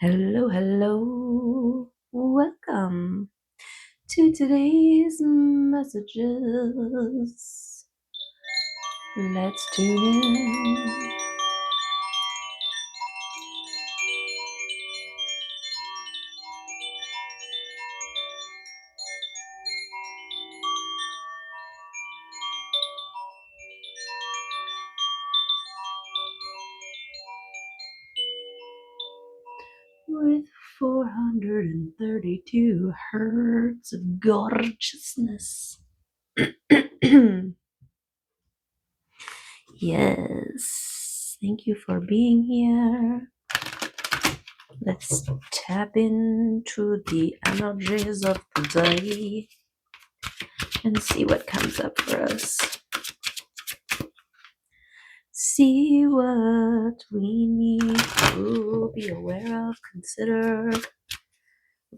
Hello, hello. Welcome to today's messages. Let's tune in. With 432 hertz of gorgeousness. Yes, thank you for being here. Let's tap into the energies of the day and see what comes up for us. See what we need to be aware of, consider,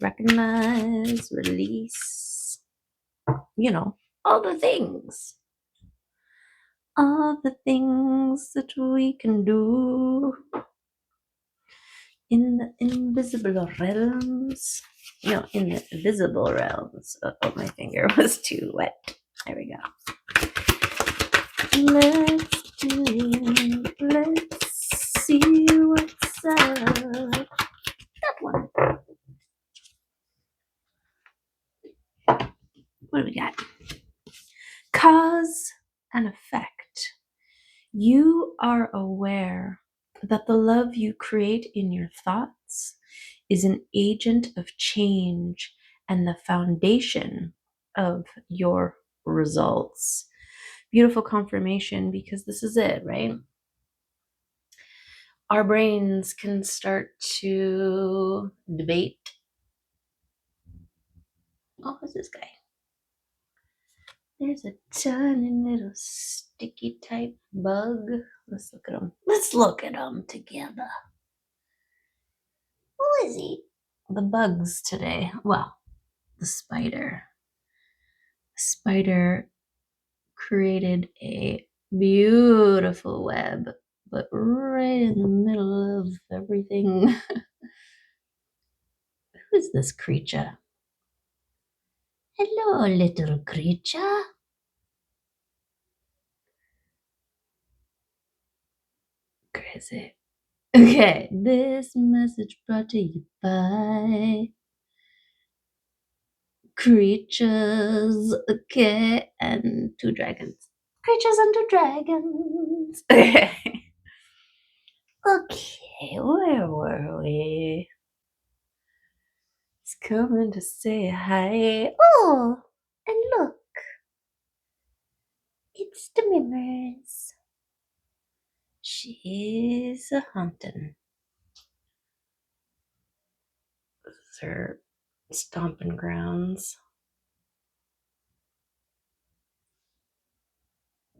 recognize, release. All the things. All the things that we can do in the invisible realms. In the visible realms. Oh, my finger was too wet. There we go. Let's do it. Let's see what's up. That one. What do we got? Cause and effect. You are aware that the love you create in your thoughts is an agent of change and the foundation of your results. Beautiful confirmation, because this is it, right? Our brains can start to debate. Oh, who's this guy? There's a tiny little sticky type bug. Let's look at him. Let's look at him together. Who is he? The bugs today. Well, the spider. The spider created a beautiful web, but right in the middle of everything. Who is this creature? Hello, little creature. Crazy. Okay, this message brought to you by creatures, okay, and two dragons. Creatures and two dragons. Okay. Okay, where were we? He's coming to say hi. Oh, and look. It's the Mimmers. She's a hunting. This is her stomping grounds.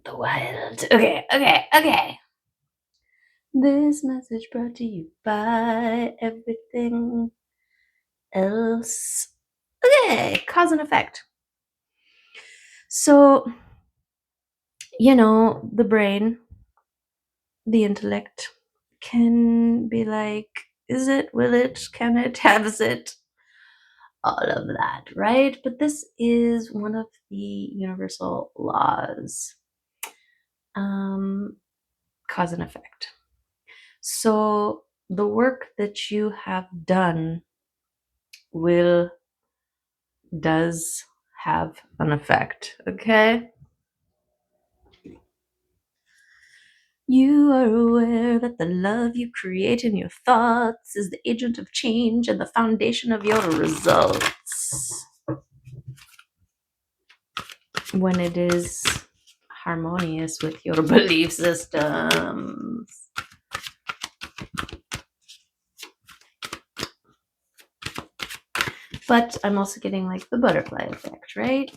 The wild. Okay. This message brought to you by everything else. Okay, cause and effect. So, the brain, the intellect can be like, is it, will it, can it, has it? All of that, right? But this is one of the universal laws. Cause and effect. So the work that you have done does have an effect, okay? You are aware that the love you create in your thoughts is the agent of change and the foundation of your results. When it is harmonious with your belief systems. But I'm also getting like the butterfly effect, right?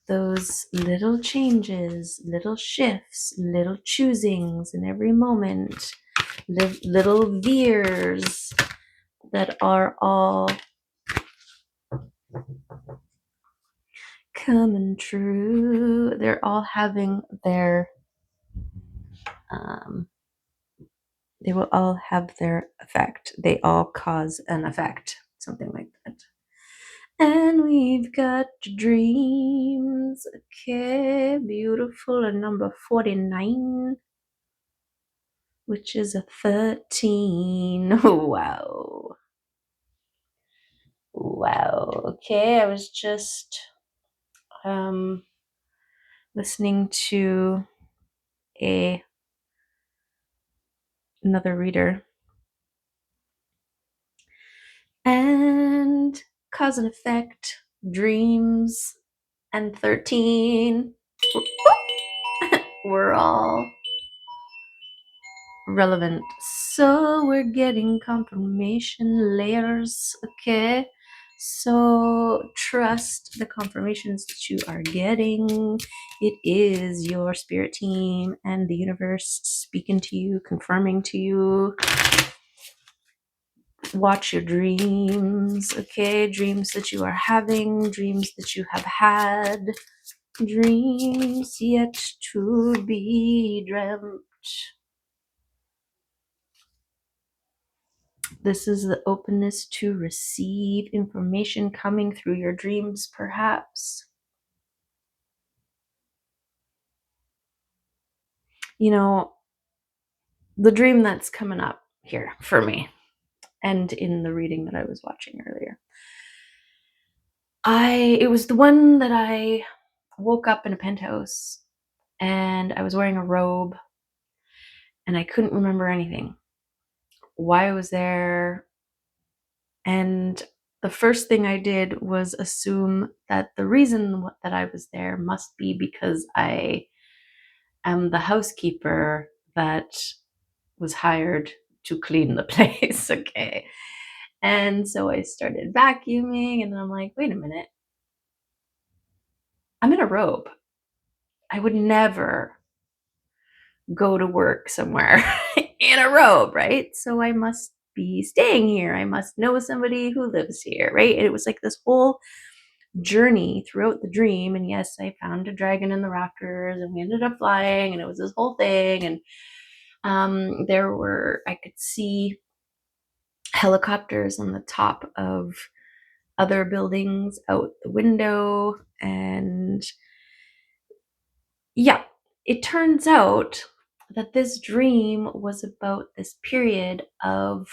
Those little changes, little shifts, little choosings in every moment, little veers that are all coming true. They're all having their They will all have their effect. They all cause an effect, something like that. And we've got dreams. Okay, beautiful. And number 49, which is a 13. Wow. Wow. Okay, I was just listening to a another reader, and cause and effect, dreams, and 13 were all relevant. So we're getting confirmation layers. Okay, so trust the confirmations that you are getting. It is your spirit team and the universe speaking to you, confirming to you. Watch your dreams. Okay, dreams that you are having, dreams that you have had, dreams yet to be dreamt. This is the openness to receive information coming through your dreams, perhaps. You know, the dream that's coming up here for me, and in the reading that I was watching earlier, it was the one that I woke up in a penthouse and I was wearing a robe and I couldn't remember anything. Why I was there. And the first thing I did was assume that the reason that I was there must be because I am the housekeeper that was hired to clean the place. Okay. And so I started vacuuming, and then I'm like, wait a minute. I'm in a robe. I would never go to work somewhere in a robe, right? So I must be staying here. I must know somebody who lives here, right? And it was like this whole journey throughout the dream. And yes, I found a dragon in the rafters and we ended up flying, and it was this whole thing. And I could see helicopters on the top of other buildings out the window. And yeah, it turns out that this dream was about this period of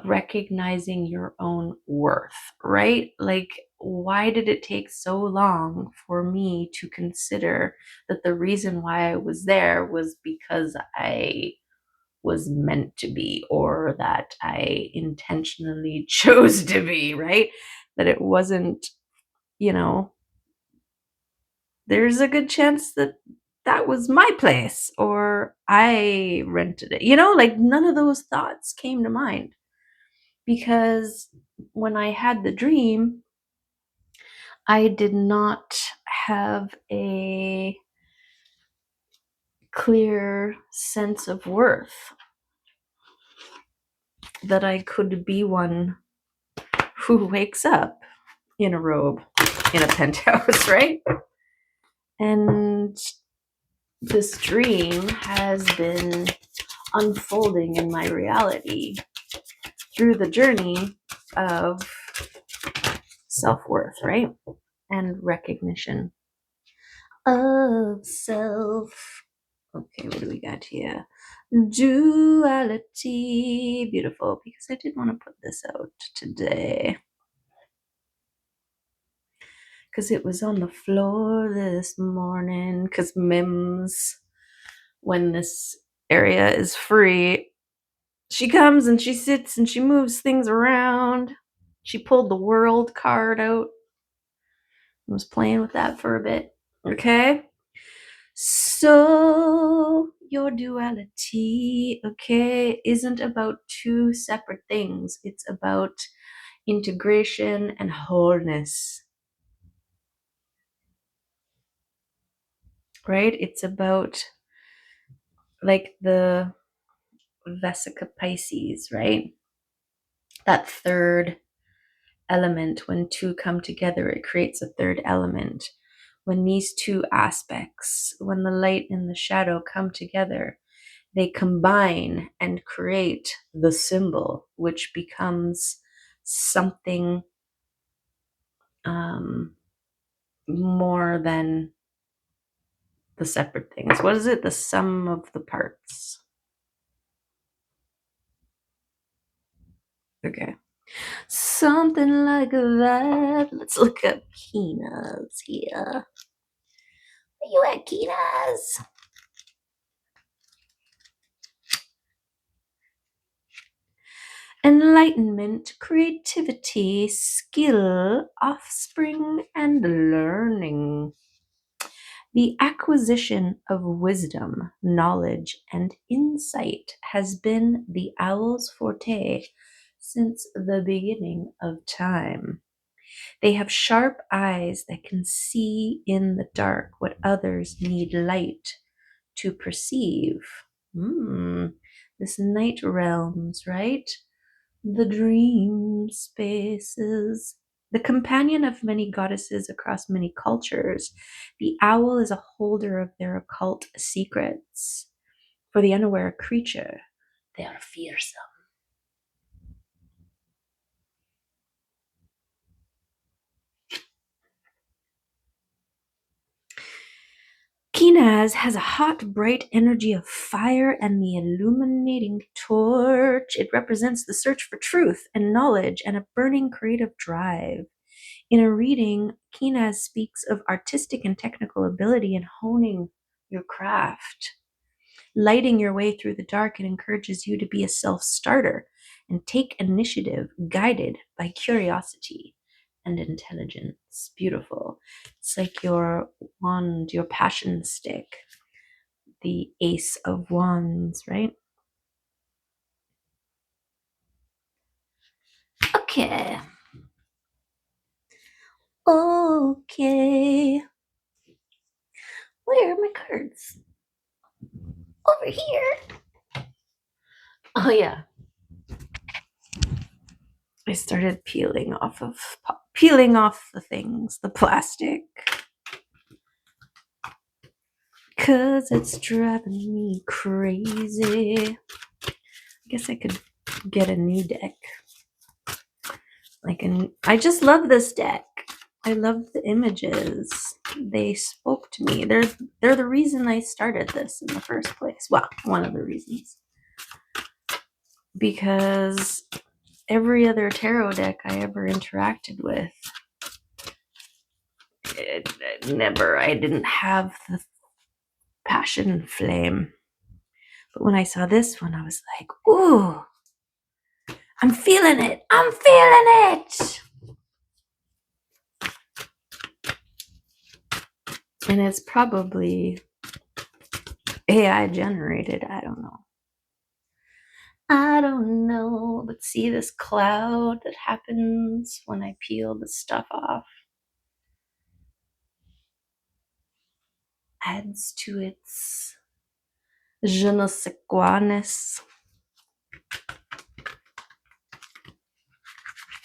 recognizing your own worth, right? Like, why did it take so long for me to consider that the reason why I was there was because I was meant to be, or that I intentionally chose to be, right? That it wasn't, you know, there's a good chance that that was my place or I rented it. Like none of those thoughts came to mind, because when I had the dream, I did not have a clear sense of worth, that I could be one who wakes up in a robe in a penthouse, right? And this dream has been unfolding in my reality through the journey of self-worth, right? And recognition of self. Okay, what do we got here? Duality. Beautiful, because I did want to put this out today, because it was on the floor this morning, because Mims, when this area is free, she comes and she sits and she moves things around. She pulled the world card out and was playing with that for a bit. Okay? So your duality, okay, isn't about two separate things. It's about integration and wholeness. Right? It's about like the Vesica Pisces, right? That third element. When two come together, it creates a third element. When these two aspects, when the light and the shadow come together, They combine and create the symbol, which becomes something more than the separate things. What is it? The sum of the parts. Okay. Something like that. Let's look up Kina's here. Where you at, Kina's? Enlightenment, creativity, skill, offspring, and learning. The acquisition of wisdom, knowledge, and insight has been the owl's forte since the beginning of time. They have sharp eyes that can see in the dark what others need light to perceive. This night realms, right? The dream spaces. The companion of many goddesses across many cultures, the owl is a holder of their occult secrets. For the unaware creature, they are fearsome. Kinaz has a hot, bright energy of fire and the illuminating torch. It represents the search for truth and knowledge and a burning creative drive. In a reading, Kinaz speaks of artistic and technical ability in honing your craft. Lighting your way through the dark, it encourages you to be a self-starter and take initiative guided by curiosity and intelligence. Beautiful. It's like your wand, your passion stick, the ace of wands, right? Okay. Okay. Where are my cards? Over here. Oh, yeah. I started peeling off the things, the plastic. Cause it's driving me crazy. I guess I could get a new deck. I just love this deck. I love the images. They spoke to me. They're the reason I started this in the first place. Well, one of the reasons. Because every other tarot deck I ever interacted with, I didn't have the passion flame. But when I saw this one, I was like, ooh, I'm feeling it. I'm feeling it. And it's probably AI generated. I don't know. But see this cloud that happens when I peel the stuff off? Adds to its je ne sais quoi-ness.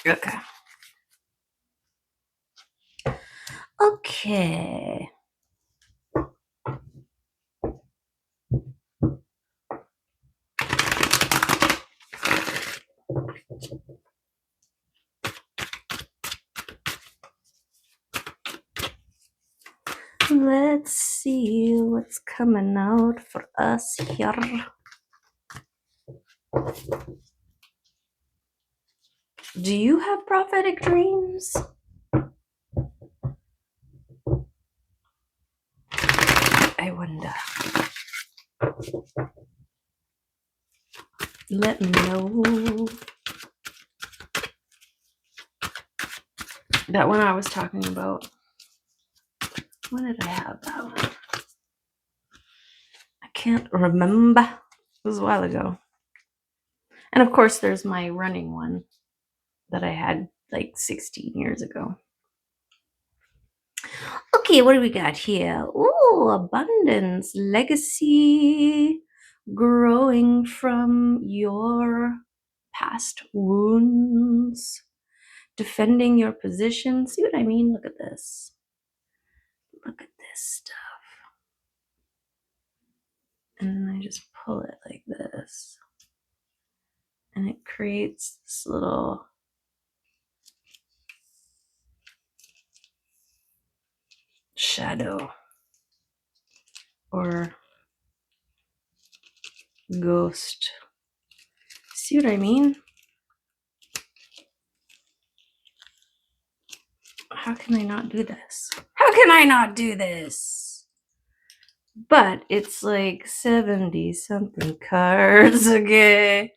Okay. Okay. Let's see what's coming out for us here. Do you have prophetic dreams? I wonder. Let me know. That one I was talking about. When did I have that one? I can't remember. It was a while ago. And of course, there's my running one that I had like 16 years ago. Okay, what do we got here? Ooh, abundance, legacy, growing from your past wounds, defending your position. See what I mean? Look at this. Look at this stuff. And then I just pull it like this. And it creates this little shadow or ghost. See what I mean? How can I not do this? How can I not do this? But it's like 70 something cards, okay?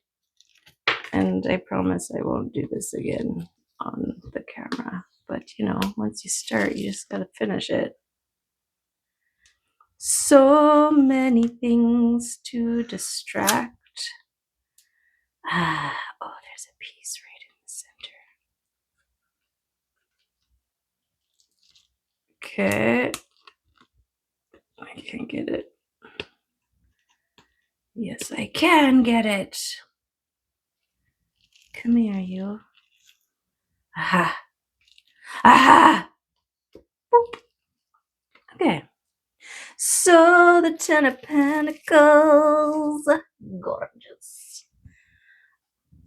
And I promise I won't do this again on the camera. But you know, once you start, you just gotta finish it. So many things to distract. Oh, there's a piece right in the center. Okay. I can't get it. Yes, I can get it. Come here, you. Aha. Aha! Boop. Okay. So the Ten of Pentacles. Gorgeous.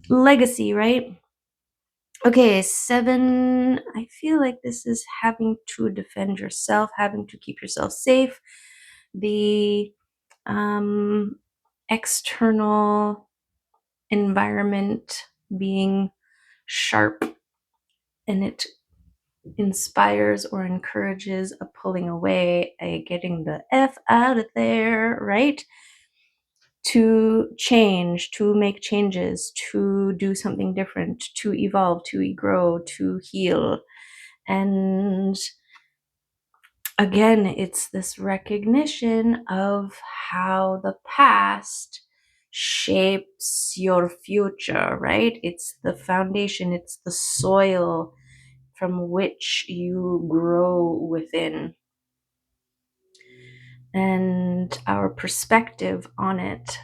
Legacy, right? Okay, 7. I feel like this is having to defend yourself, having to keep yourself safe. The external environment being sharp, and it inspires or encourages a pulling away, a getting the F out of there, right? To change, to make changes, to do something different, to evolve, to grow, to heal. And again, it's this recognition of how the past shapes your future, right? It's the foundation, it's the soil from which you grow within. And our perspective on it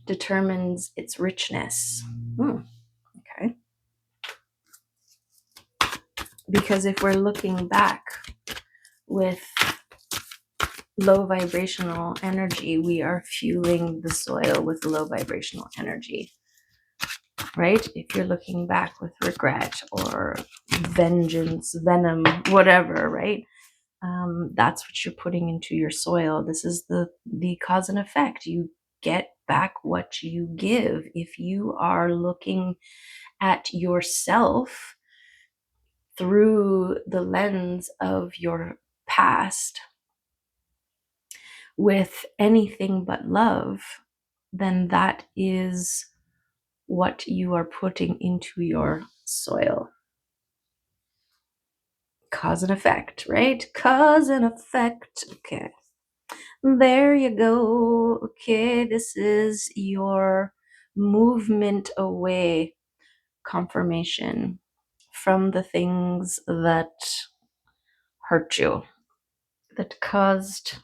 determines its richness. Okay. Because if we're looking back with low vibrational energy, we are fueling the soil with low vibrational energy, right? If you're looking back with regret or vengeance, venom, whatever, right? That's what you're putting into your soil. This is the cause and effect. You get back what you give. If you are looking at yourself through the lens of your past with anything but love, then that is what you are putting into your soil. Cause and effect, right? Cause and effect. Okay. There you go. Okay, this is your movement away confirmation from the things that hurt you, that caused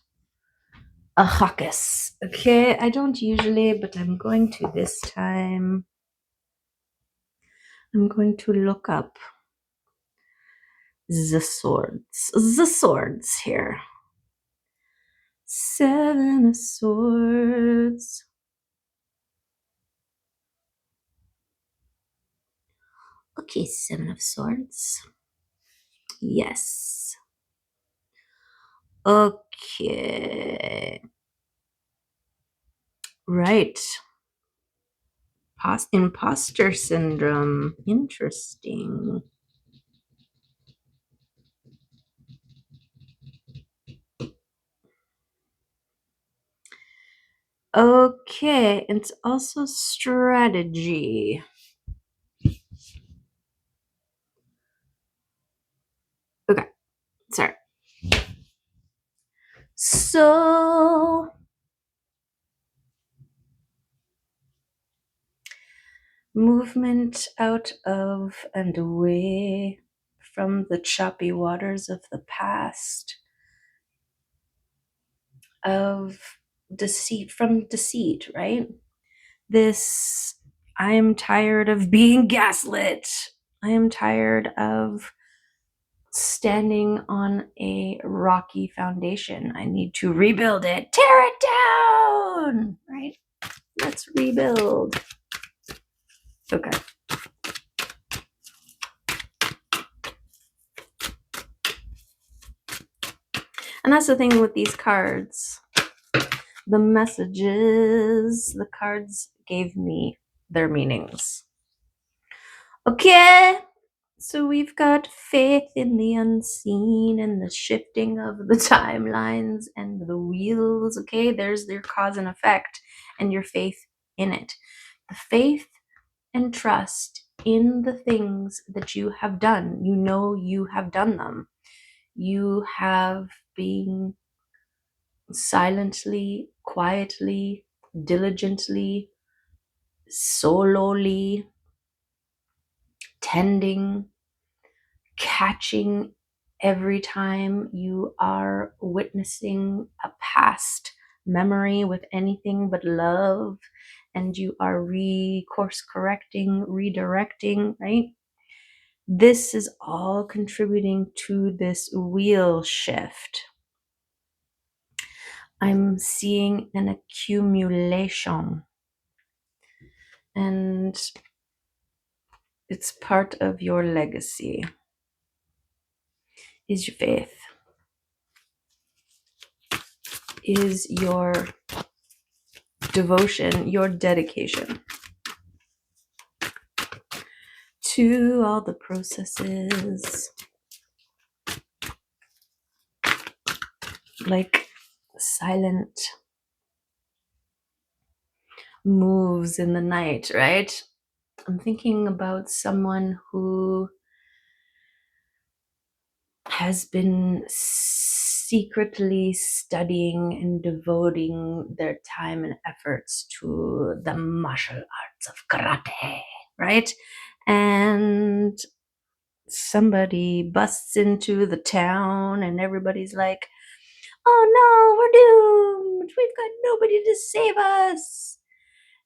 a ruckus. Okay, I don't usually, but I'm going to this time. I'm going to look up the swords. The swords here. 7 of Swords. Okay, 7 of Swords. Yes. Okay. Right. Imposter syndrome. Interesting. Okay, it's also strategy. Okay, sorry. So, movement out of and away from the choppy waters of the past, of deceit, from deceit, right? This, I am tired of being gaslit. I am tired of standing on a rocky foundation. I need to rebuild it. Tear it down, right? Let's rebuild. Okay. And that's the thing with these cards. The messages, the cards gave me their meanings. Okay. So we've got faith in the unseen and the shifting of the timelines and the wheels. Okay, there's your cause and effect and your faith in it. The faith and trust in the things that you have done. You know you have done them. You have been silently, quietly, diligently, solely tending, catching every time you are witnessing a past memory with anything but love, and you are course correcting, redirecting, right? This is all contributing to this wheel shift. I'm seeing an accumulation, and it's part of your legacy is your faith, is your devotion, your dedication to all the processes, like silent moves in the night, right? I'm thinking about someone who has been secretly studying and devoting their time and efforts to the martial arts of karate, right? And somebody busts into the town and everybody's like, oh no, we're doomed. We've got nobody to save us.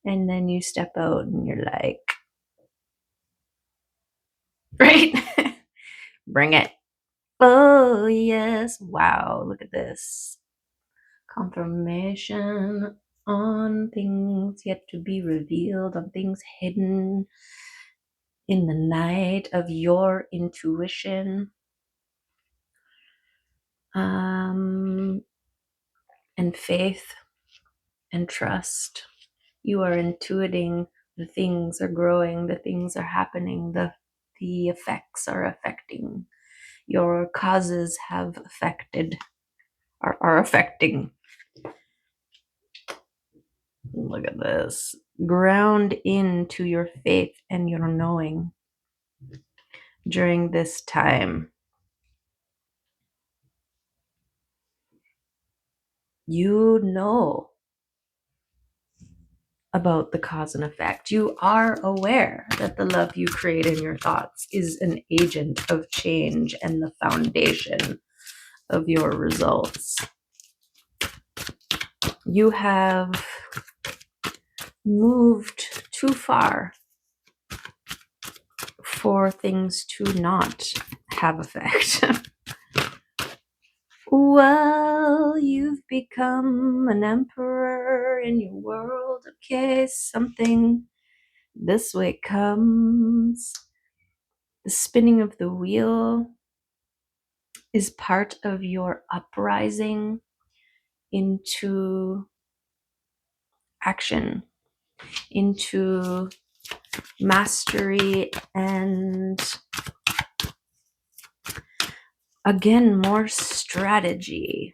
And then you step out and you're like, right? Bring it. Oh, yes. Wow. Look at this. Confirmation on things yet to be revealed, on things hidden in the night of your intuition. And faith and trust. You are intuiting the things are growing, the things are happening, the effects are affecting. Your causes have affected, are affecting. Look at this. Ground into your faith and your knowing during this time. You know about the cause and effect. You are aware that the love you create in your thoughts is an agent of change and the foundation of your results. You have moved too far for things to not have effect. Well, you've become an emperor in your world. Okay, something this way comes. The spinning of the wheel is part of your uprising into action, into mastery, and again, more strategy.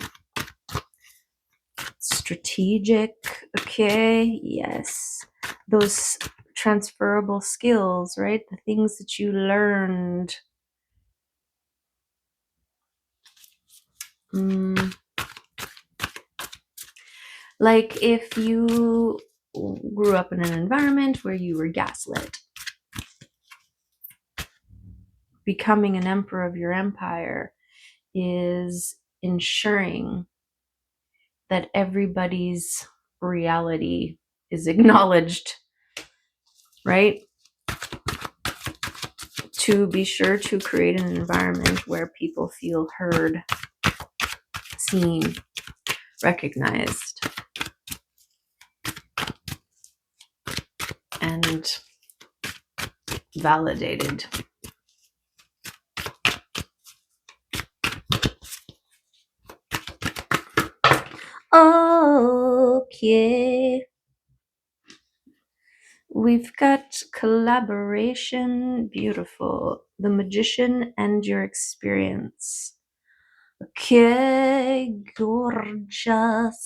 Strategic, okay, yes. Those transferable skills, right? The things that you learned. Like if you grew up in an environment where you were gaslit, becoming an emperor of your empire is ensuring that everybody's reality is acknowledged, right? to be sure to create an environment where people feel heard, seen, recognized, and validated. Okay. We've got collaboration, beautiful. The magician and your experience. Okay, gorgeous.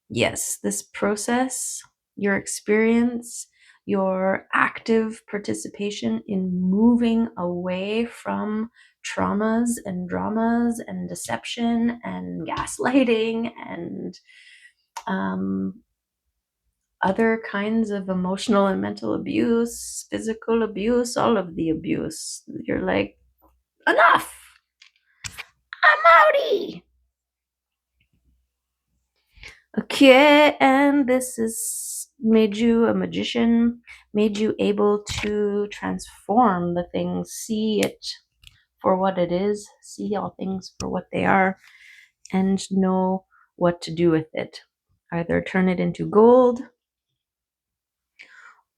Yes, this process, your experience, your active participation in moving away from traumas and dramas and deception and gaslighting and other kinds of emotional and mental abuse, physical abuse, all of the abuse. You're like, enough! I'm outie! Okay, and this has made you a magician, made you able to transform the things, see it for what it is, see all things for what they are, and know what to do with it. Either turn it into gold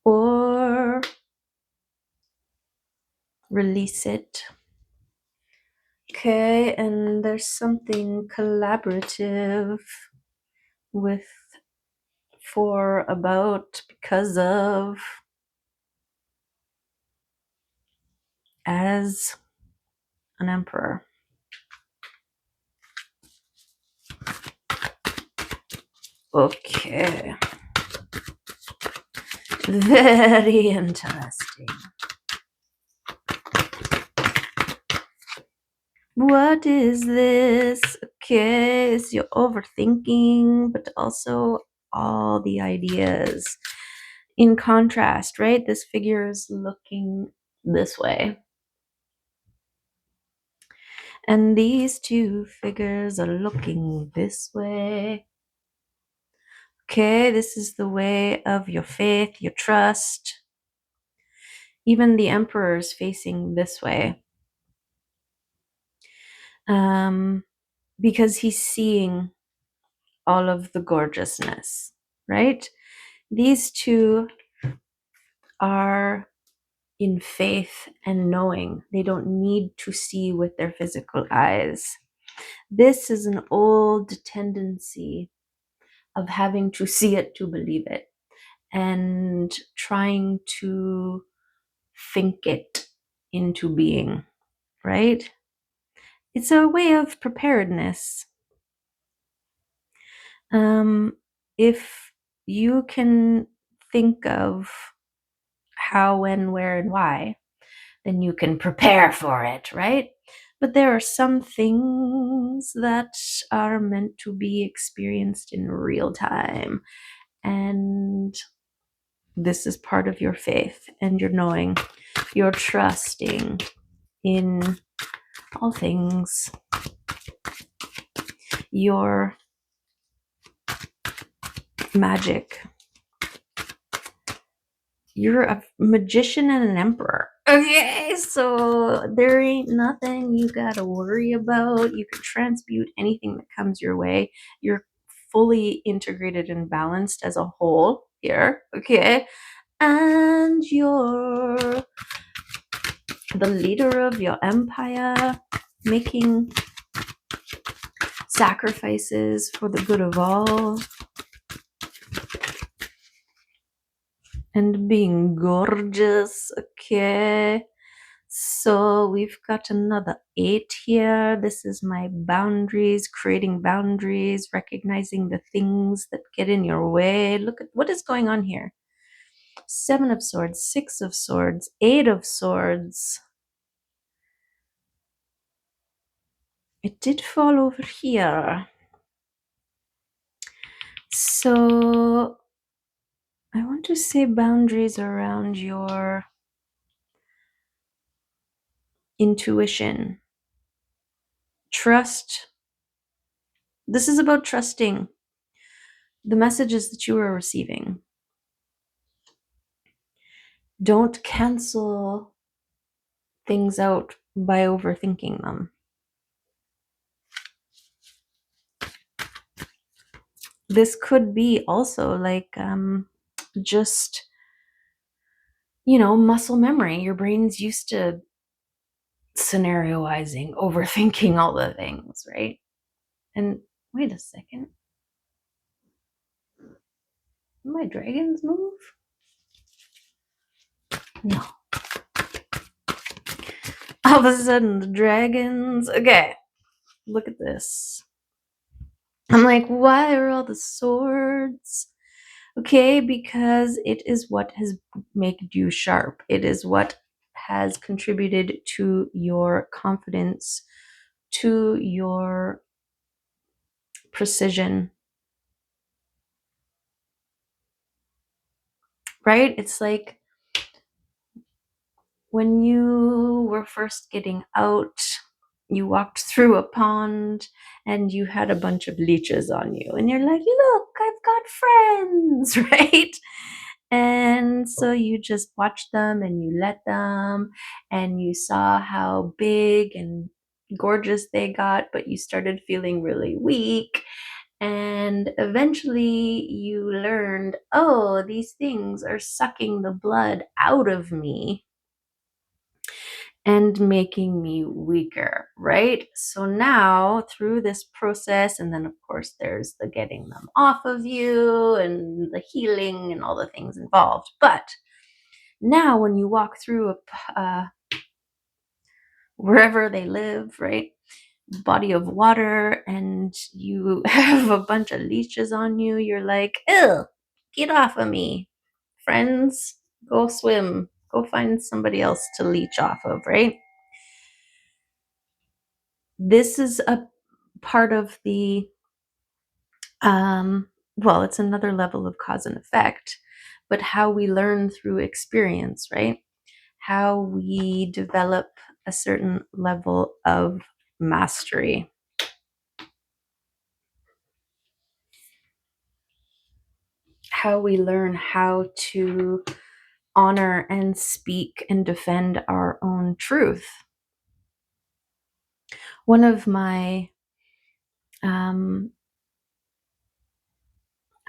or release it. Okay, and there's something collaborative with, for, about, because of, as an emperor. Okay. Very interesting. What is this? Okay, it's your overthinking, but also all the ideas. In contrast, right? This figure is looking this way. And these two figures are looking this way. Okay, this is the way of your faith, your trust. Even the emperor is facing this way. Because he's seeing all of the gorgeousness, right? These two are in faith and knowing. They don't need to see with their physical eyes. This is an old tendency of having to see it to believe it and trying to think it into being, right? It's a way of preparedness. If you can think of how, when, where, and why, then you can prepare for it, right? But there are some things that are meant to be experienced in real time. And this is part of your faith and your knowing, your trusting in all things, your magic. You're a magician and an emperor. Okay, so there ain't nothing you gotta worry about. You can transmute anything that comes your way. You're fully integrated and balanced as a whole here, okay? And you're the leader of your empire, making sacrifices for the good of all, and being gorgeous, okay? So we've got another 8 here. This is my boundaries, creating boundaries, recognizing the things that get in your way. Look at what is going on here. 7 of Swords, 6 of Swords, 8 of Swords. It did fall over here. So I want to say boundaries around your intuition. Trust. This is about trusting the messages that you are receiving. Don't cancel things out by overthinking them. This could be also like just, muscle memory. Your brain's used to scenarioizing, overthinking all the things, right? And wait a second. Did my dragons move? No. All of a sudden, the dragons. Okay, look at this. I'm like, why are all the swords? Okay, because it is what has made you sharp. It is what has contributed to your confidence, to your precision, right? It's like when you were first getting out, you walked through a pond and you had a bunch of leeches on you, and you're like, look, I've got friends, right? And so you just watched them and you let them, and you saw how big and gorgeous they got, but you started feeling really weak. And eventually you learned, oh, these things are sucking the blood out of me and making me weaker, right? So now through this process, and then of course there's the getting them off of you and the healing and all the things involved. But now when you walk through wherever they live, right? Body of water, and you have a bunch of leeches on you, you're like, ew, get off of me. Friends, go swim. Go find somebody else to leech off of, right? This is a part of the well, it's another level of cause and effect, but how we learn through experience, right? How we develop a certain level of mastery. How we learn how to honor and speak and defend our own truth. One of my I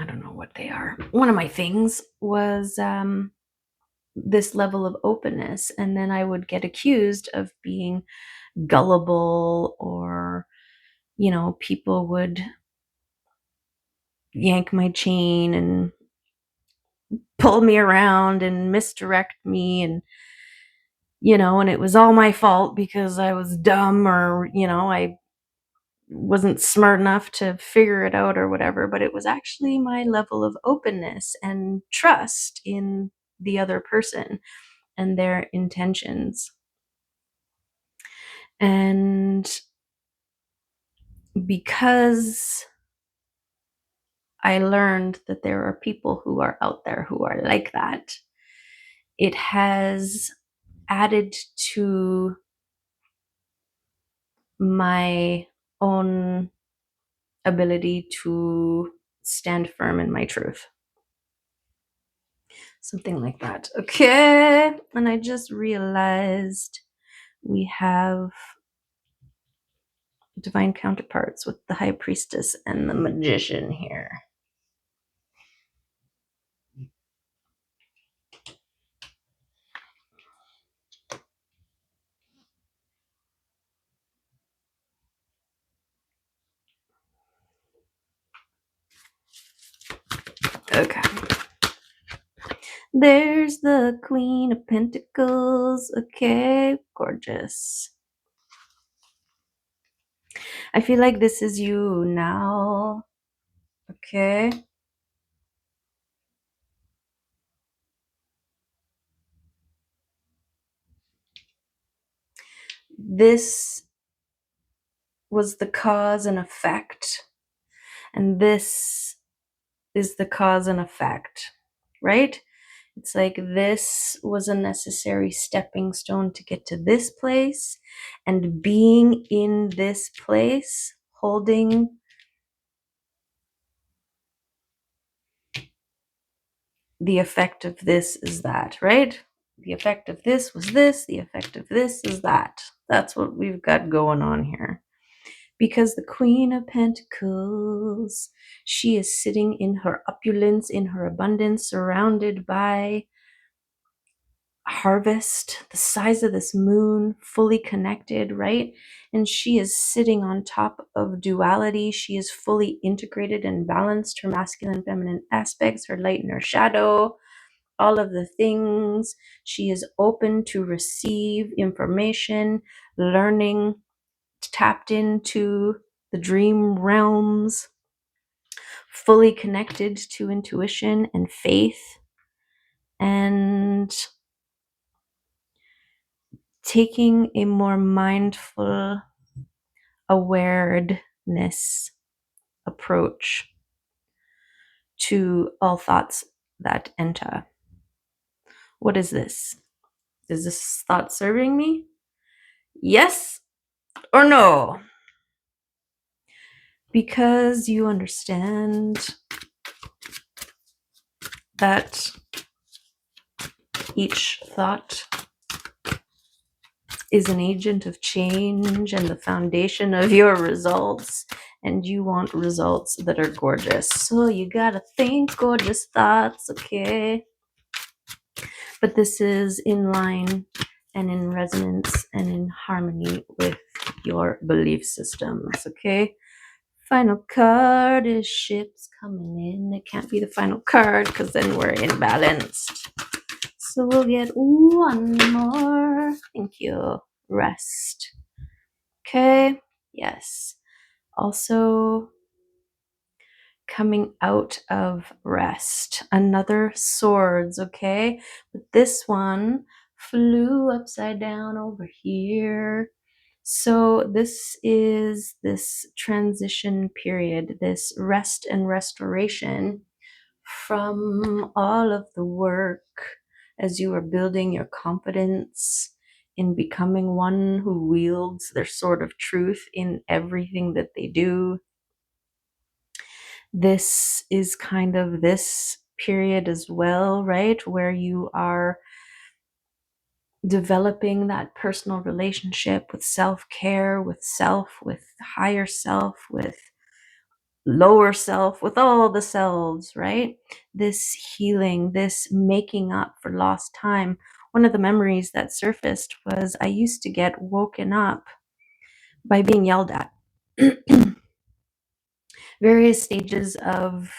don't know what they are. One of my things was this level of openness, and then I would get accused of being gullible, or people would yank my chain and pull me around and misdirect me, and it was all my fault because I was dumb, or I wasn't smart enough to figure it out or whatever. But it was actually my level of openness and trust in the other person and their intentions. And because I learned that there are people who are out there who are like that, it has added to my own ability to stand firm in my truth. Something like that. Okay. And I just realized we have divine counterparts with the high priestess and the magician here. Okay. There's the Queen of Pentacles. Okay, gorgeous. I feel like this is you now. Okay. This was the cause and effect, and this is the cause and effect, right? It's like this was a necessary stepping stone to get to this place, and being in this place, holding the effect of this is that, right? The effect of this was this. The effect of this is that. That's what we've got going on here. Because the Queen of Pentacles, she is sitting in her opulence, in her abundance, surrounded by harvest, the size of this moon, fully connected, right? And she is sitting on top of duality. She is fully integrated and balanced, her masculine and feminine aspects, her light and her shadow, all of the things. She is open to receive information, learning, tapped into the dream realms, fully connected to intuition and faith, and taking a more mindful awareness approach to all thoughts that enter. What is this? Is this thought serving me? Yes or no? Because you understand that each thought is an agent of change and the foundation of your results, and you want results that are gorgeous. So you gotta think gorgeous thoughts, okay? But this is in line and in resonance and in harmony with your belief systems, okay? Final card is ships coming in. It can't be the final card because then we're imbalanced. So we'll get one more. Thank you. Rest. Okay. Yes. Also, coming out of rest. Another swords. Okay. But this one flew upside down over here. So this is this transition period, this rest and restoration from all of the work as you are building your confidence in becoming one who wields their sword of truth in everything that they do. This is kind of this period as well, right? Where you are developing that personal relationship with self-care, with self, with higher self, with lower self, with all the selves, right? This healing, this making up for lost time. One of the memories that surfaced was I used to get woken up by being yelled at. Various stages of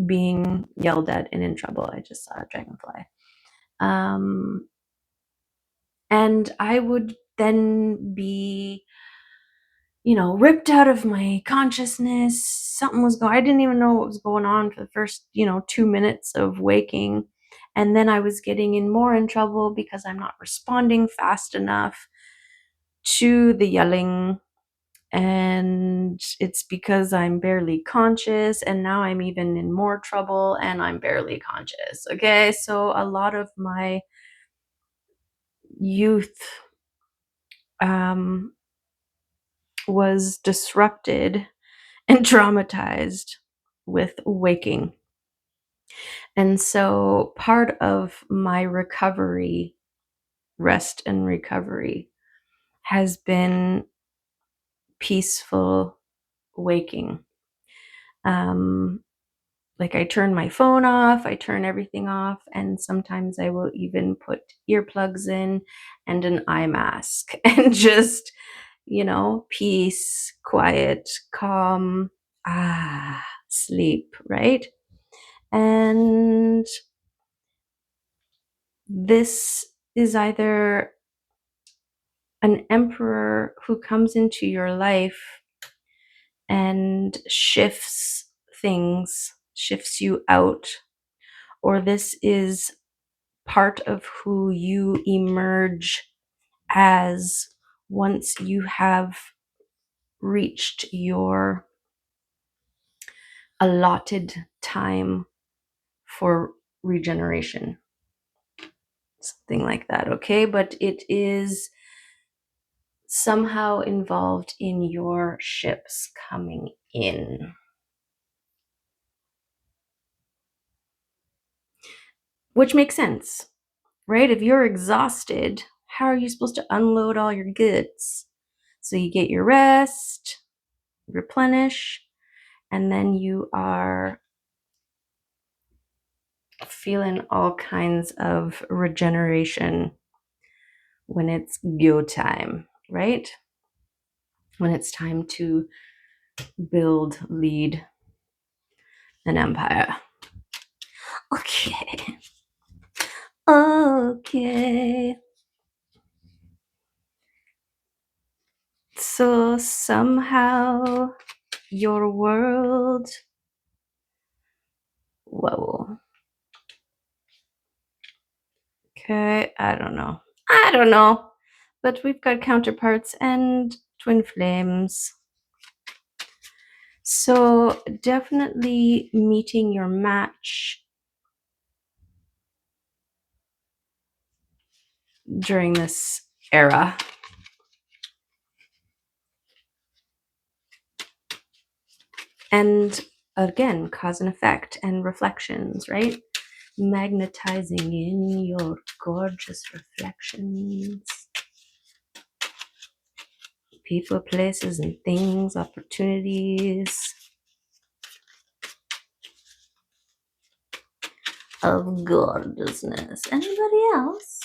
being yelled at and in trouble. I just saw a dragonfly. And I would then be, ripped out of my consciousness. Something was going, I didn't even know what was going on for the first, 2 minutes of waking. And then I was getting in trouble because I'm not responding fast enough to the yelling. And it's because I'm barely conscious. And now I'm even in more trouble and I'm barely conscious. Okay. So a lot of my youth, was disrupted and traumatized with waking. And so part of my recovery, rest and recovery, has been peaceful waking. Like I turn my phone off, I turn everything off, and sometimes I will even put earplugs in and an eye mask and just, peace, quiet, calm, sleep, right? And this is either an emperor who comes into your life and shifts things, shifts you out, or this is part of who you emerge as once you have reached your allotted time for regeneration. Something like that, okay? But it is somehow involved in your ships coming in. Which makes sense. right? If you're exhausted, how are you supposed to unload all your goods? So you get your rest, replenish, and then you are feeling all kinds of regeneration when it's go time, right? When it's time to build, lead an empire. Okay. Okay. So somehow your world. Whoa. Okay, I don't know. But we've got counterparts and twin flames. So definitely meeting your match during this era. And again, cause and effect and reflections, right? Magnetizing in your gorgeous reflections. People, places, and things, opportunities of gorgeousness. Anybody else?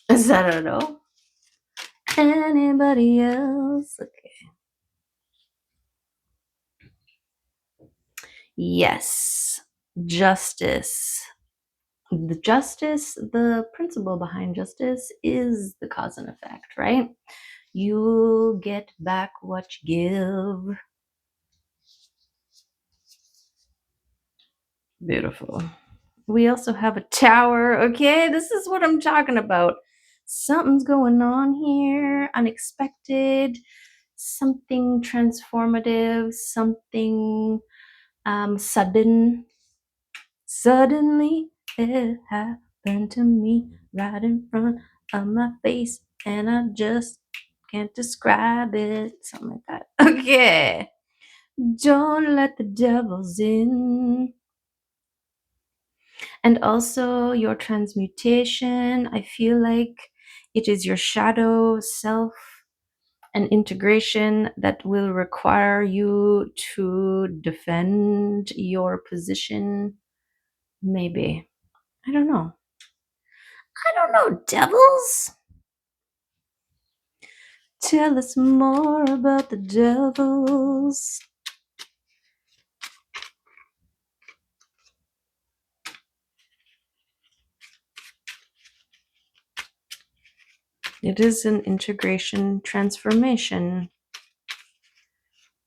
Is that a no? Anybody else? Okay. Yes. Justice. The principle behind justice is the cause and effect, right? You get back what you give. Beautiful. We also have a tower. Okay, this is what I'm talking about. Something's going on here, unexpected, something transformative, something sudden. Suddenly it happened to me right in front of my face, and I just can't describe it. Something like that. Okay. Don't let the devils in. And also your transmutation. I feel like it is your shadow self and integration that will require you to defend your position. Maybe. I don't know. Devils? Tell us more about the devils. It is an integration transformation,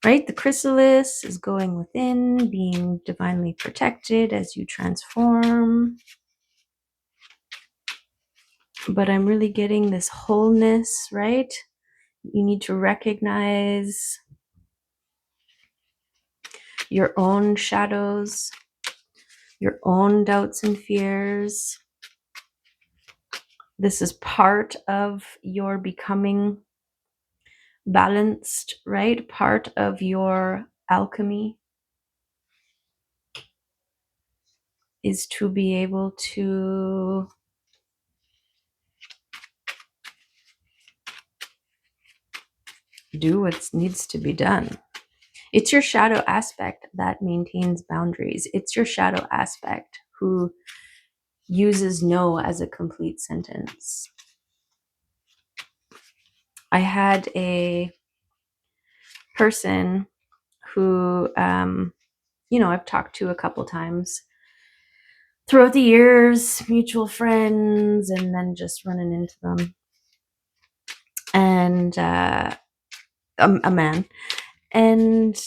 right? The chrysalis is going within, being divinely protected as you transform. But I'm really getting this wholeness, right? You need to recognize your own shadows, your own doubts and fears. This is part of your becoming balanced, right? Part of your alchemy is to be able to do what needs to be done. It's your shadow aspect that maintains boundaries. It's your shadow aspect who uses no as a complete sentence. I had a person who, I've talked to a couple times throughout the years, mutual friends, and then just running into them. And a man. And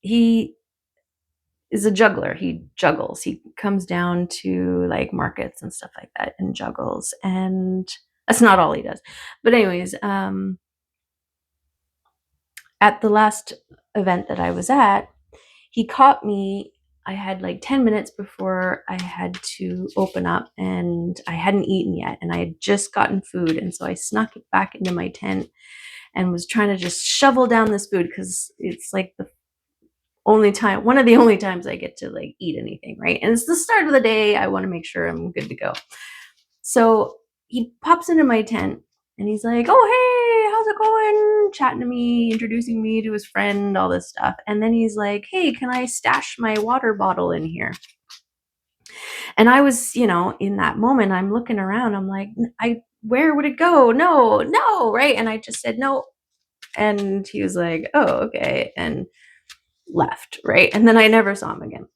he is a juggler. He juggles. He comes down to like markets and stuff like that and juggles. And that's not all he does. But anyways, at the last event that I was at, he caught me. I had like 10 minutes before I had to open up, and I hadn't eaten yet, and I had just gotten food. And so I snuck it back into my tent and was trying to just shovel down this food because it's like one of the only times I get to like eat anything, right? And it's the start of the day. I want to make sure I'm good to go. So he pops into my tent and he's like, "Oh, hey, how's it going?" Chatting to me, introducing me to his friend, all this stuff. And then he's like, "Hey, can I stash my water bottle in here?" And I was, in that moment, I'm looking around. I'm like, where would it go? No, no, right? And I just said no. And he was like, "Oh, okay," and left, right? And then I never saw him again.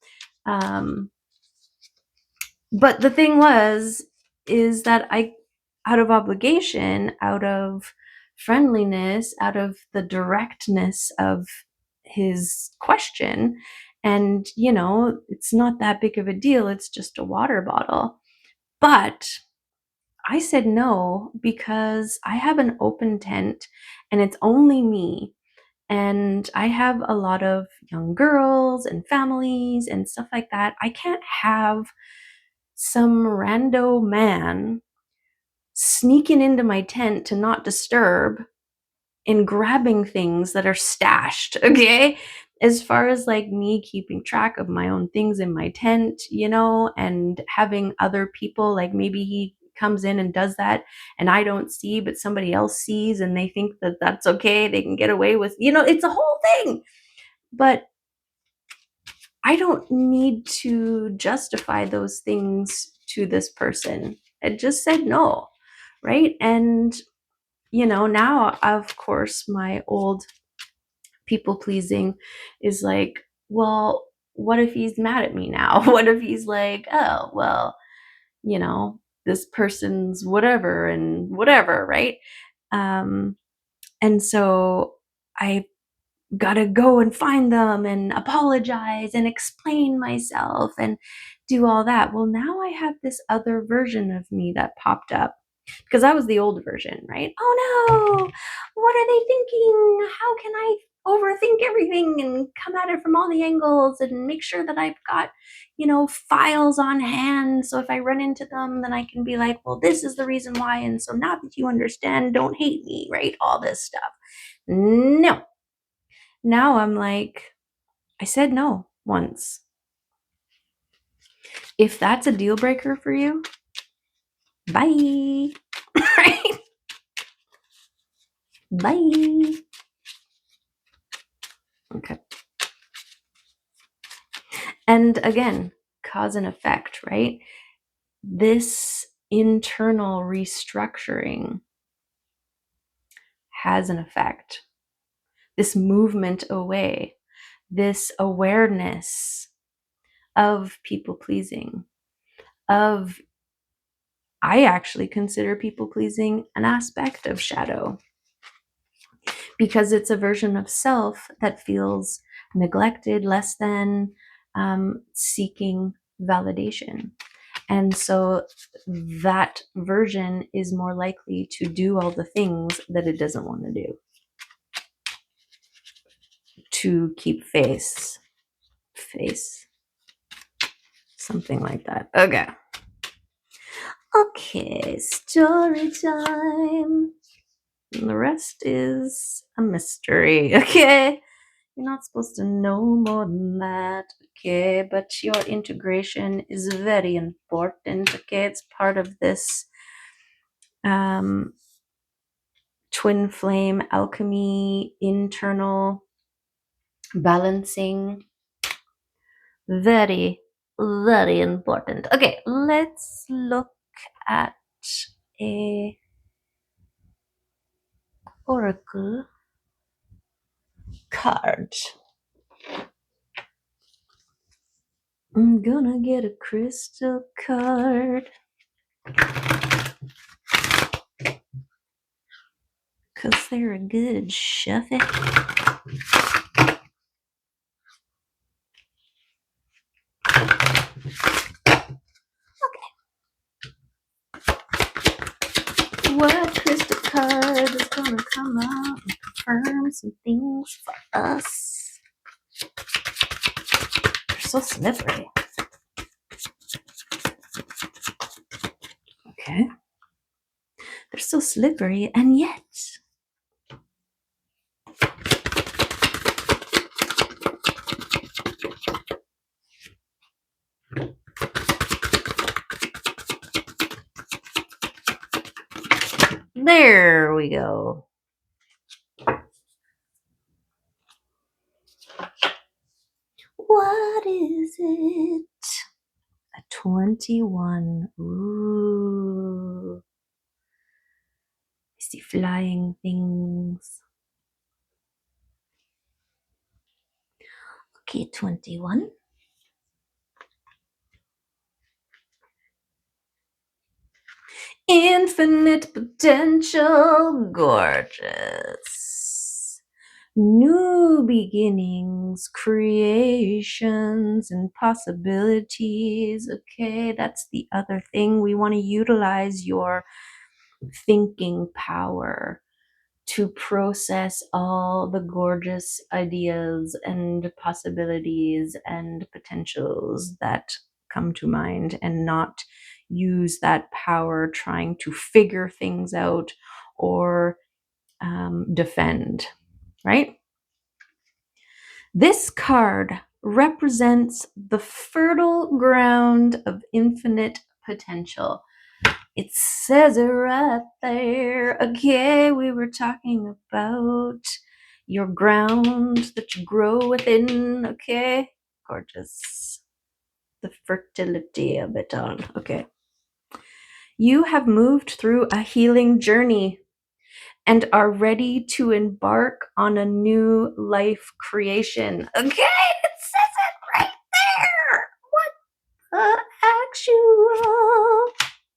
But the thing is that out of obligation, out of friendliness, out of the directness of his question, and, it's not that big of a deal. It's just a water bottle. But I said no because I have an open tent and it's only me. And I have a lot of young girls and families and stuff like that. I can't have some rando man sneaking into my tent to not disturb and grabbing things that are stashed, okay? As far as like me keeping track of my own things in my tent, and having other people, like maybe he comes in and does that and I don't see, but somebody else sees and they think that that's okay. They can get away with, it's a whole thing. But I don't need to justify those things to this person. I just said no, right? And, now, of course, my old people pleasing is like, well, what if he's mad at me now? What if he's like, oh, well, this person's whatever and whatever, right? And so I gotta go and find them and apologize and explain myself and do all that. Well, now I have this other version of me that popped up because I was the old version, right? Oh no, what are they thinking? How can I overthink everything and come at it from all the angles and make sure that I've got, files on hand. So if I run into them, then I can be like, well, this is the reason why. And so now that you understand, don't hate me, right? All this stuff. No. Now I'm like, I said no once. If that's a deal breaker for you, bye. Right? Bye. Okay. And again, cause and effect, right? This internal restructuring has an effect. This movement away, this awareness of people pleasing, I actually consider people pleasing an aspect of shadow because it's a version of self that feels neglected, less than, seeking validation. And so that version is more likely to do all the things that it doesn't want to do to keep face, something like that. Okay, story time. And the rest is a mystery, okay? You're not supposed to know more than that, okay? But your integration is very important, okay? It's part of this twin flame alchemy, internal balancing. Very, very important. Okay, let's look at a oracle card. I'm gonna get a crystal card because they're a good shuffle. What crystal card is gonna come out and confirm some things for us? so slippery. Okay. They're so slippery, and yet there we go. What is it? A 21. Ooh. I see flying things. Okay, 21. Infinite potential, gorgeous. New beginnings, creations, and possibilities. Okay, that's the other thing. We want to utilize your thinking power to process all the gorgeous ideas and possibilities and potentials that come to mind, and not use that power trying to figure things out or defend, right? This card represents the fertile ground of infinite potential. It says it right there. Okay, we were talking about your ground that you grow within. Okay, gorgeous. The fertility of it all. Okay. You have moved through a healing journey and are ready to embark on a new life creation. Okay, it says it right there. What the actual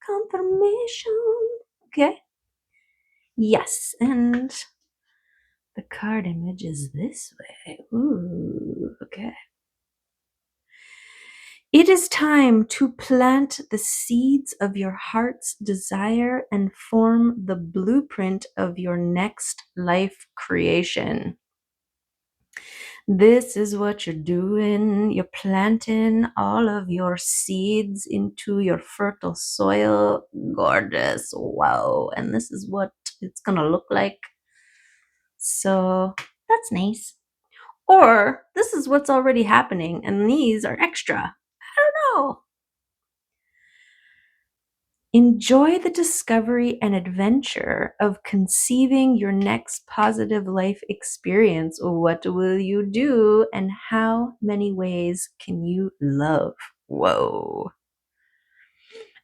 confirmation? Okay. Yes, and the card image is this way. Ooh, okay. It is time to plant the seeds of your heart's desire and form the blueprint of your next life creation. This is what you're doing. You're planting all of your seeds into your fertile soil. Gorgeous. Wow. And this is what it's going to look like. So that's nice. Or this is what's already happening and these are extra. I don't know. Enjoy the discovery and adventure of conceiving your next positive life experience. What will you do, and how many ways can you love? Whoa.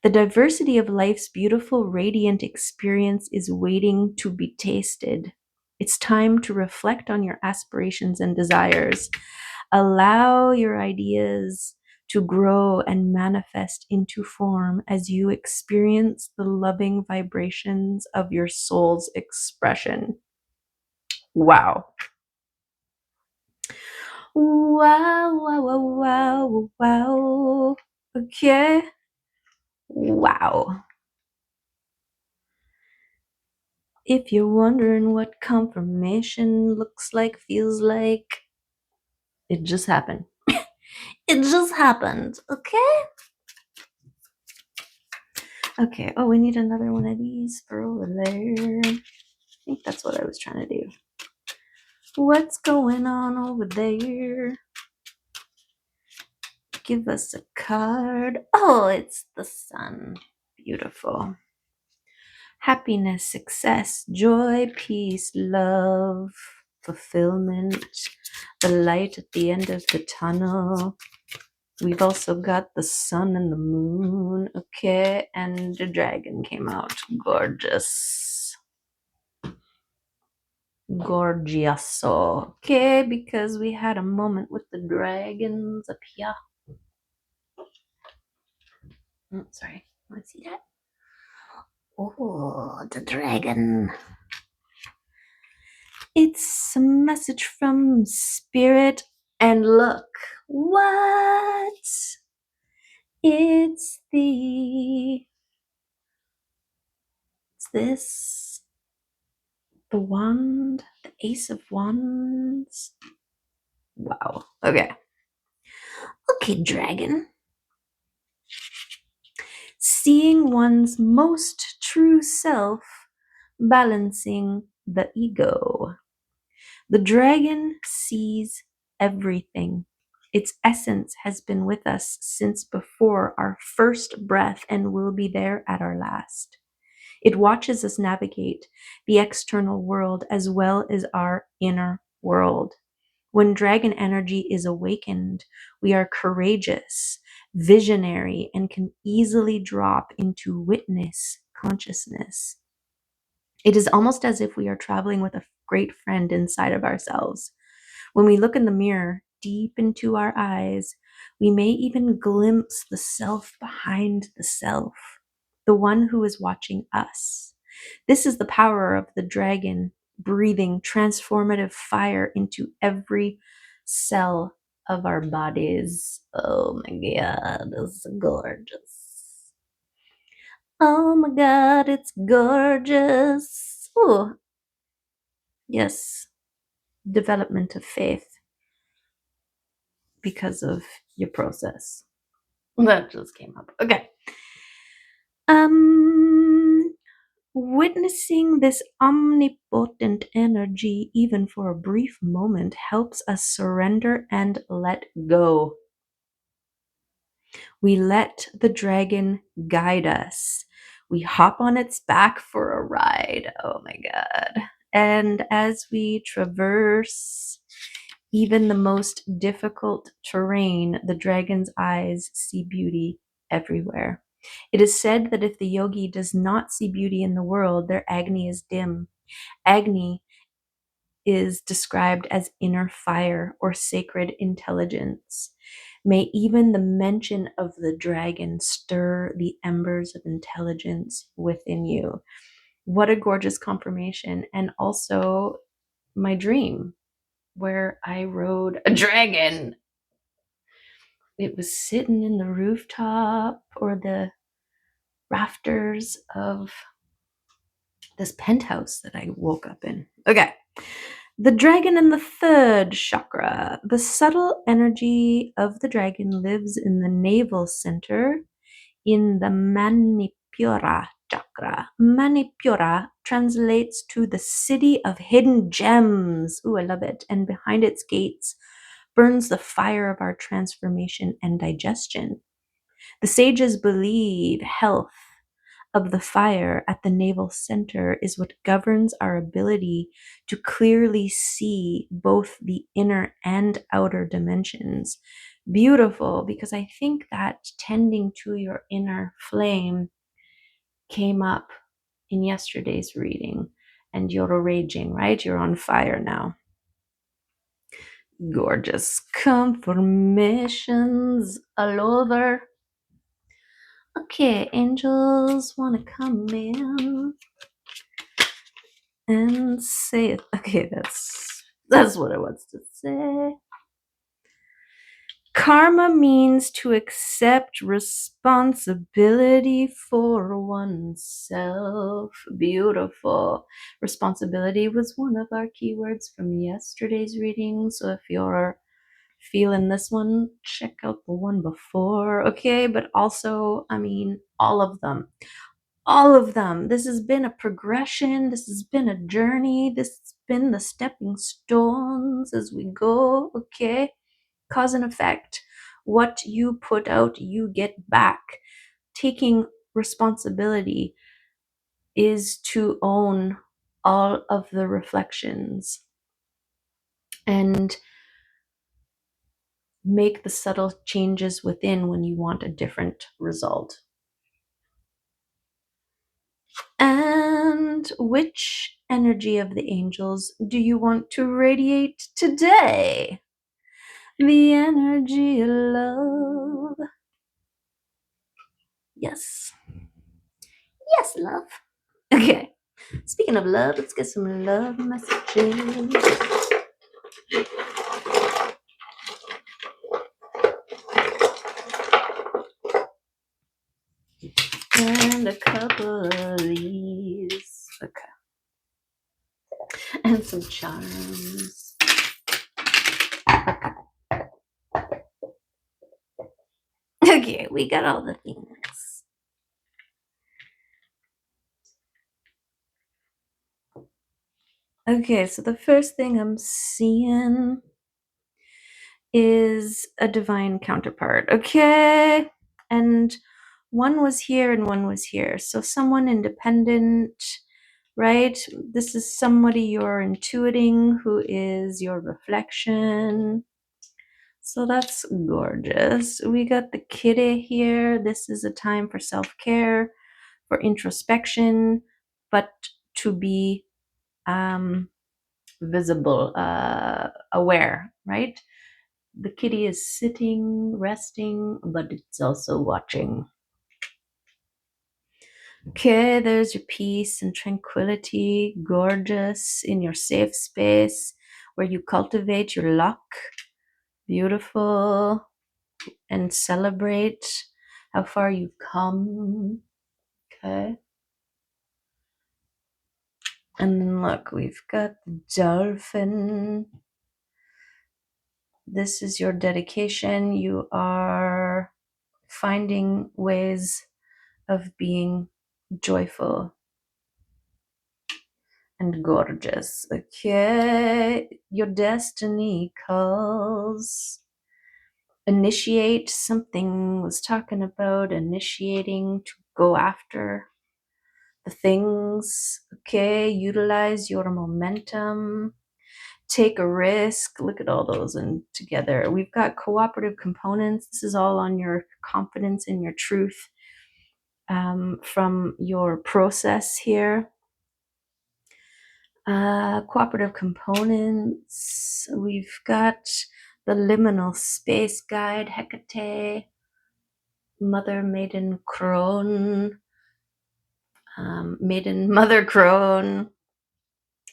The diversity of life's beautiful, radiant experience is waiting to be tasted. It's time to reflect on your aspirations and desires. Allow your ideas to grow and manifest into form as you experience the loving vibrations of your soul's expression. Wow. Wow, wow, wow, wow, wow. Okay. Wow. If you're wondering what confirmation looks like, feels like, it just happened. It just happened, okay? Okay, oh, we need another one of these for over there. I think that's what I was trying to do. What's going on over there? Give us a card. Oh, it's the sun. Beautiful. Happiness, success, joy, peace, love, fulfillment, the light at the end of the tunnel. We've also got the sun and the moon. Okay, and the dragon came out. Gorgeous. Gorgioso. Okay, because we had a moment with the dragons up here. Oh, sorry. Want to see that? Oh, the dragon. It's a message from spirit. And look, what? It's this. The wand, the ace of wands. Wow. Okay. Okay, dragon. Seeing one's most true self, balancing the ego. The dragon sees everything. Its essence has been with us since before our first breath and will be there at our last. It watches us navigate the external world as well as our inner world. When dragon energy is awakened, we are courageous, visionary, and can easily drop into witness consciousness. It is almost as if we are traveling with a great friend inside of ourselves. When we look in the mirror, deep into our eyes, we may even glimpse the self behind the self, the one who is watching us. This is the power of the dragon breathing transformative fire into every cell of our bodies. Oh my God, this is gorgeous. Oh my God, it's gorgeous. Oh, yes, development of faith because of your process. That just came up. Okay. Um, Witnessing this omnipotent energy, even for a brief moment, helps us surrender and let go. We let the dragon guide us. We hop on its back for a ride. Oh my God. And as we traverse even the most difficult terrain, the dragon's eyes see beauty everywhere. It is said that if the yogi does not see beauty in the world, their agni is dim. Agni is described as inner fire or sacred intelligence. May even the mention of the dragon stir the embers of intelligence within you. What a gorgeous confirmation. And also my dream where I rode a dragon. It was sitting in the rooftop or the rafters of this penthouse that I woke up in. Okay. The dragon in the third chakra. The subtle energy of the dragon lives in the navel center in the Manipura chakra. Manipura translates to the city of hidden gems. Ooh, I love it. And behind its gates burns the fire of our transformation and digestion. The sages believe health of the fire at the navel center is what governs our ability to clearly see both the inner and outer dimensions. Beautiful, because I think that tending to your inner flame came up in yesterday's reading, and you're raging, right? You're on fire now. Gorgeous confirmations all over. Okay, angels want to come in and say it. Okay, that's what I want to say. Karma means to accept responsibility for oneself. Beautiful. Responsibility was one of our keywords from yesterday's reading. So if you're feeling this one, check out the one before. Okay, but also, I mean, all of them. All of them. This has been a progression. This has been a journey. This has been the stepping stones as we go. Okay. Cause and effect. What you put out, you get back. Taking responsibility is to own all of the reflections and make the subtle changes within when you want a different result. And which energy of the angels do you want to radiate today? The energy of love. Yes. Yes, love. Okay. Speaking of love, let's get some love messages. And a couple of these. Okay. And some charms. Okay. We got all the things. Okay, so the first thing I'm seeing is a divine counterpart. Okay. And one was here and one was here. So someone independent, right? This is somebody you're intuiting who is your reflection. So that's gorgeous. We got the kitty here. This is a time for self-care, for introspection, but to be visible, aware, right? The kitty is sitting, resting, but it's also watching. Okay, there's your peace and tranquility, gorgeous in your safe space where you cultivate your luck. Beautiful. And celebrate how far you've come. Okay. And then look, we've got the dolphin. This is your dedication. You are finding ways of being joyful and gorgeous. Okay. Your destiny calls. Initiate something, was talking about initiating to go after the things. Okay. Utilize your momentum. Take a risk. Look at all those and together. We've got cooperative components. This is all on your confidence in your truth, from your process here. Cooperative components. We've got the liminal space guide, Hecate, Mother Maiden Crone, Maiden Mother Crone.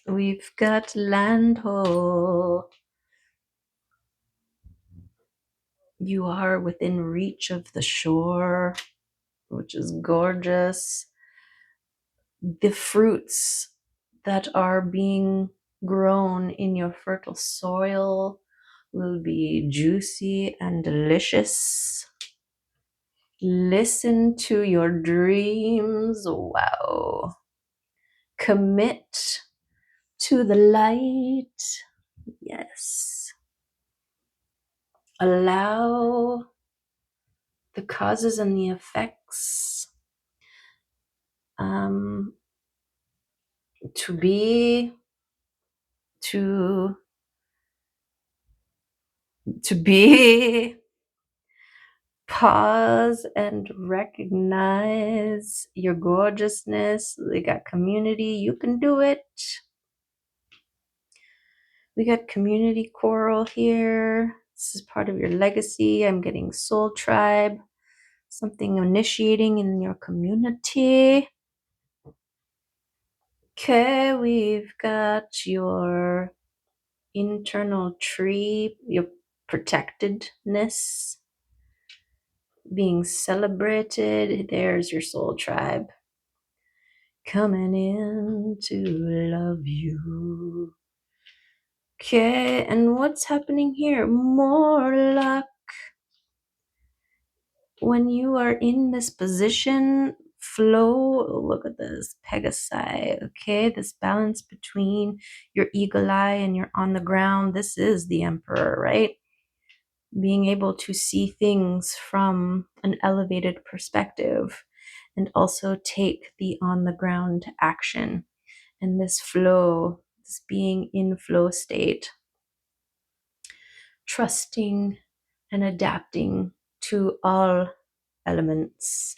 We've got Landho. You are within reach of the shore, which is gorgeous. The fruits that are being grown in your fertile soil will be juicy and delicious. Listen to your dreams. Wow. Commit to the light. Yes. Allow the causes and the effects to be, to be. Pause and recognize your gorgeousness. We got community. You can do it. We got community coral here. This is part of your legacy. I'm getting soul tribe. Something initiating in your community. Okay, we've got your internal tree, your protectedness being celebrated. There's your soul tribe coming in to love you. Okay, and what's happening here? More luck. When you are in this position, flow. Look at this, Pegasi. Okay, this balance between your eagle eye and your on the ground. This is the emperor, right? Being able to see things from an elevated perspective and also take the on the ground action. And this flow, this being in flow state, trusting and adapting to all elements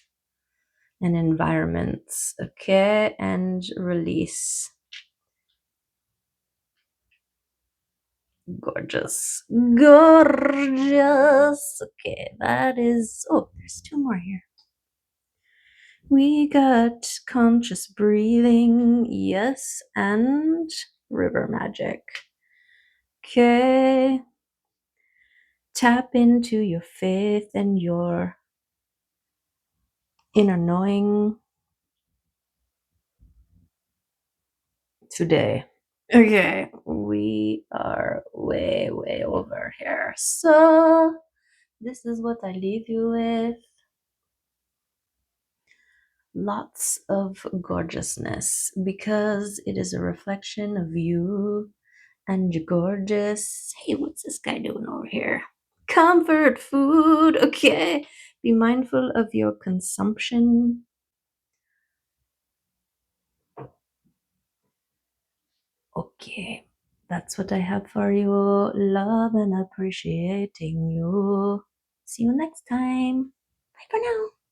and environments. Okay, and release. Gorgeous. Gorgeous. Okay, that is, oh, there's two more here. We got conscious breathing, yes, and river magic. Okay. Tap into your faith and your inner knowing today. Okay, we are way over here. So this is what I leave you with. lots of gorgeousness because it is a reflection of you and you're gorgeous. Hey, what's this guy doing over here? Comfort food, okay. Be mindful of your consumption. Okay, that's what I have for you. Love and appreciating you. See you next time. Bye for now.